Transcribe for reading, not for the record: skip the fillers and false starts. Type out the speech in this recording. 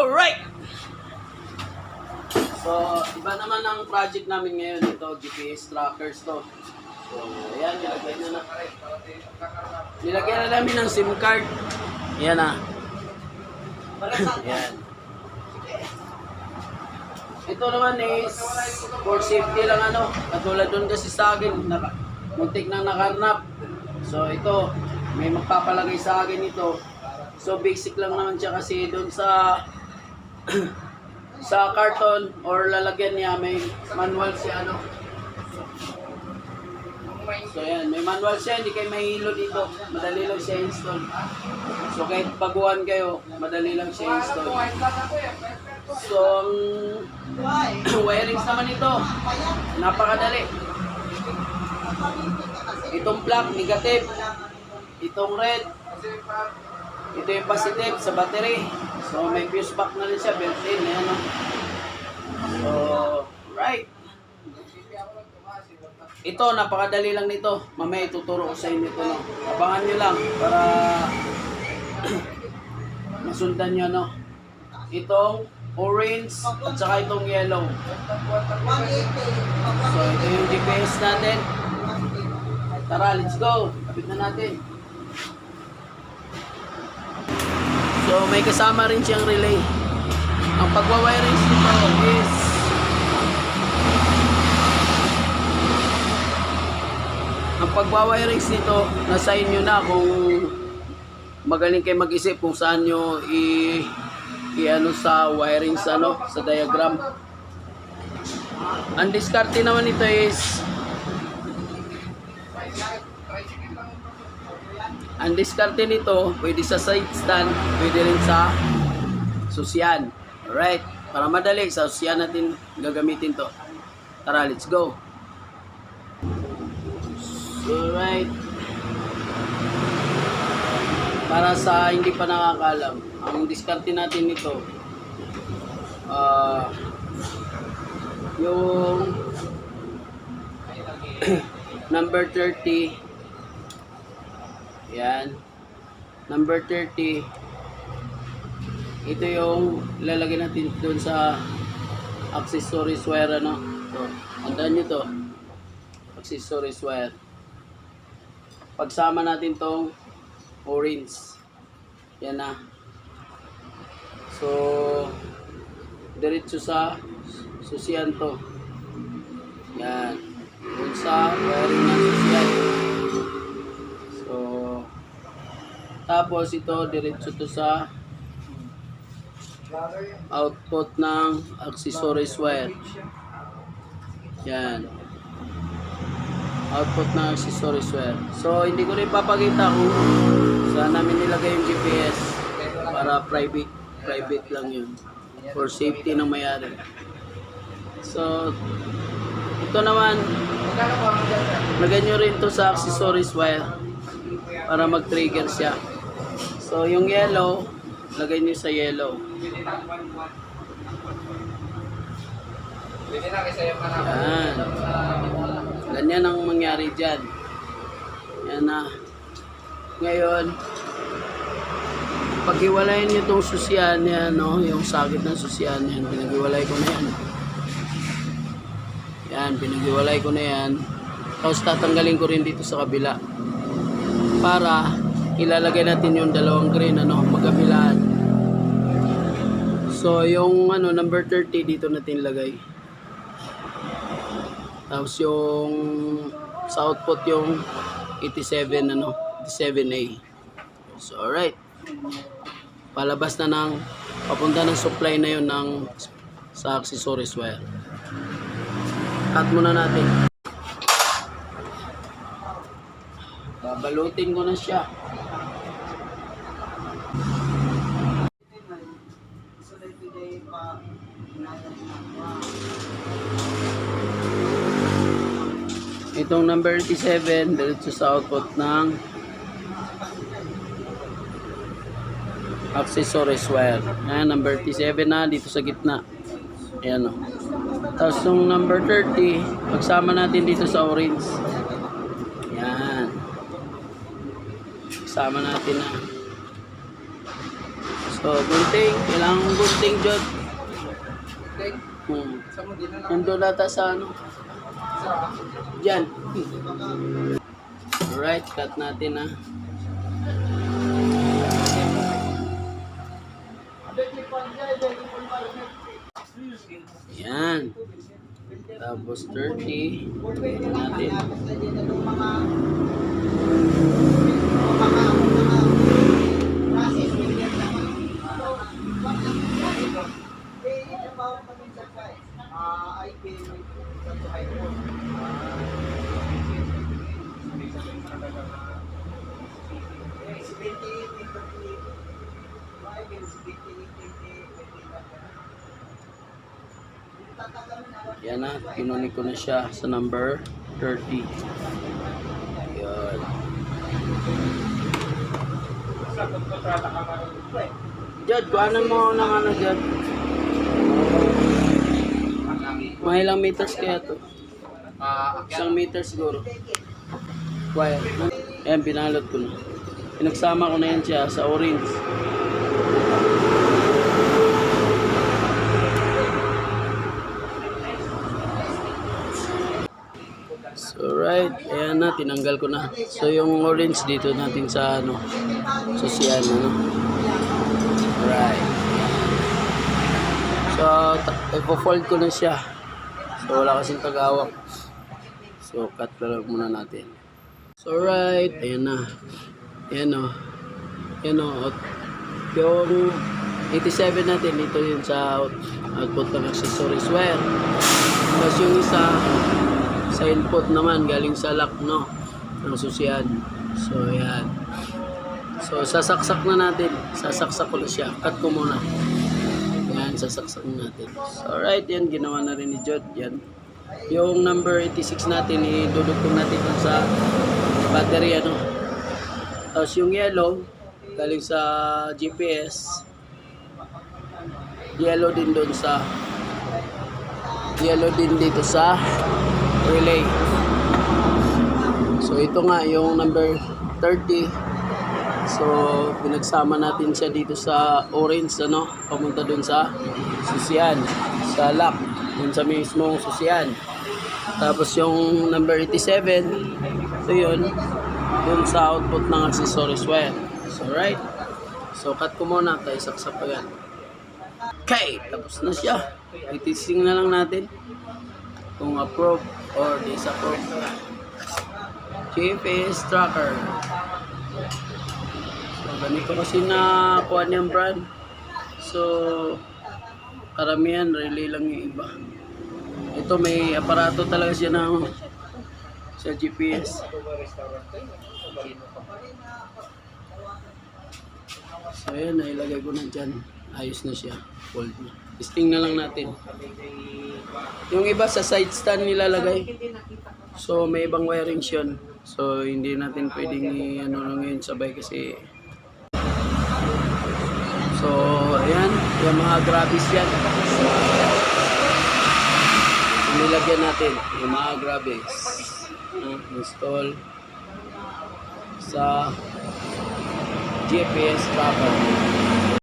Alright! So, iba naman ang project namin ngayon. Ito, GPS trackers to. So, ayan, nilagyan na namin ng SIM card. Ayan na. Ayan. Ito naman is for safety lang ano. Katulad doon kasi sa akin, muntik na nakarnap. So, ito, may magpapalagay sa akin ito. So basic lang naman siya kasi doon sa sa carton or lalagyan niya may manual siya ano. So yan, may manual siya, hindi kayo mahilo dito. Madali lang siya install. So kahit baguhan kayo, madali lang siya install. So ang wirings naman ito, napakadali. Itong black, negative. Itong red, ito yung positive sa battery. So may fuse pack na rin siya, built-in. Ayan, no? So, right. Ito, napakadali lang nito. Mamaya ituturo ko sa inyo ito. No? Abangan nyo lang para masundan nyo. No? Itong orange at saka itong yellow. So ito yung GPS natin. Tara, let's go. Kapit na natin. So may kasama rin siyang relay. Ang pagwa-wiring nito is nasa inyo na kung magaling kayo mag-isip kung saan nyo i-ano sa wiring sa ano, sa diagram. Ang diskarte naman ito is ang diskarte nito, pwede sa side stand, pwede rin sa susyan. Alright, para madali, sa susyan natin gagamitin to. Tara, let's go. Alright. Para sa hindi pa nakakalam, ang diskarte natin nito, yung number 30, yan. Number 30. Ito yung ilalagay natin doon sa accessories wire ano. So, tandaan nyo to. Accessories wire. Pagsama natin tong orange. Yan na. So, diretso sa susian to. Yan. Doon sa wiring ng susian. Tapos ito diretso to sa output ng accessories wire. Yan. Output ng accessories wire. So hindi ko rin papakita kung saan namin nilagay yung GPS para private lang yun. For safety ng may-ari. So ito naman lagyan nyo rin to sa accessories wire para mag-trigger siya. So yung yellow, lagay niyo sa yellow. Yan. Ganyan ang mangyari dyan. Yan na. Ngayon, paghiwalayin niyo itong susyan yan, no? Yung sakit ng susyan yan, pinaghiwalay ko na yan. Yan, pinaghiwalay ko na yan. Tapos tatanggalin ko rin dito sa kabila. Para ilalagay natin yung dalawang green ano, magkabilaan. So yung ano number 30 dito natin lagay. Tapos yung sa output yung 87 ano, 87A. So alright. Palabas na ng papunta ng supply na yun ng sa accessories wire. Cut muna natin. Babalutin ko na siya. Itong number 87 diretso sa output ng accessories wire. Ayan, number 87 na dito sa gitna. Ayan o. Tapos yung number 30, pagsama natin dito sa orange. Ayan. Pagsama natin na. So So, gunting. Kailangan gunting, Jod. Nandun nata sa ano? Diyan. Alright, cut natin ha. Yan. Tapos 30. Ito natin. Yan na, kinunin ko na siya sa number 30. Yan. Jod, kuhanan mo ng ano, Jod. Mga ilang meters kaya to? 1 meter siguro. Wire. Ayan, pinalot ko na. Pinagsama ko na yan siya sa orange. So right, ayan na, tinanggal ko na. So yung orange dito natin sa ano, susian, ano. Right. So, ipo-fold ko na siya. So wala kasing tagawak. So cut na lang muna natin. So right, ayan na. Ayan o. Ayan o. Yung 87 natin, ito yun sa output ng accessories wire. Tapos yung isa, sa input naman, galing sa lock, no? Ng susian. So, ayan. So, sasaksak na natin. Sasaksak ko na siya. Cut ko muna. Ayan, sasaksak na natin. So, alright, yan. Ginawa na rin ni Jod. Yan. Yung number 86 natin, idudugtong natin sa battery, ano? Tapos yung yellow, galing sa GPS. Yellow din doon sa yellow din dito sa relay. So ito nga yung number 30. So pinagsama natin siya dito sa orange, ano, pamunta doon sa susian, sa lock, doon sa mismong susian. Tapos yung number 87, ito yun, doon sa output ng accessories wire. So right. So cut ko muna, tayo saksak pa yan. Okay, tapos na siya. I-testing na lang natin kung approve or disapprove. GPS tracker. So, ganito kasi na kuha niyang brand. So, karamihan, relay lang yung iba. Ito may aparato talaga siya na sa GPS. So, ayan, nailagay ko na dyan. Ayos na siya. Fold na. Testing na lang natin. Yung iba sa side stand nilalagay. So may ibang wirings yun. So hindi natin pwedeng ano lang ngayon sabay kasi. So ayan. Yung mga grabis yan. So, nilagyan natin yung mga grabis. Install sa GPS tracker.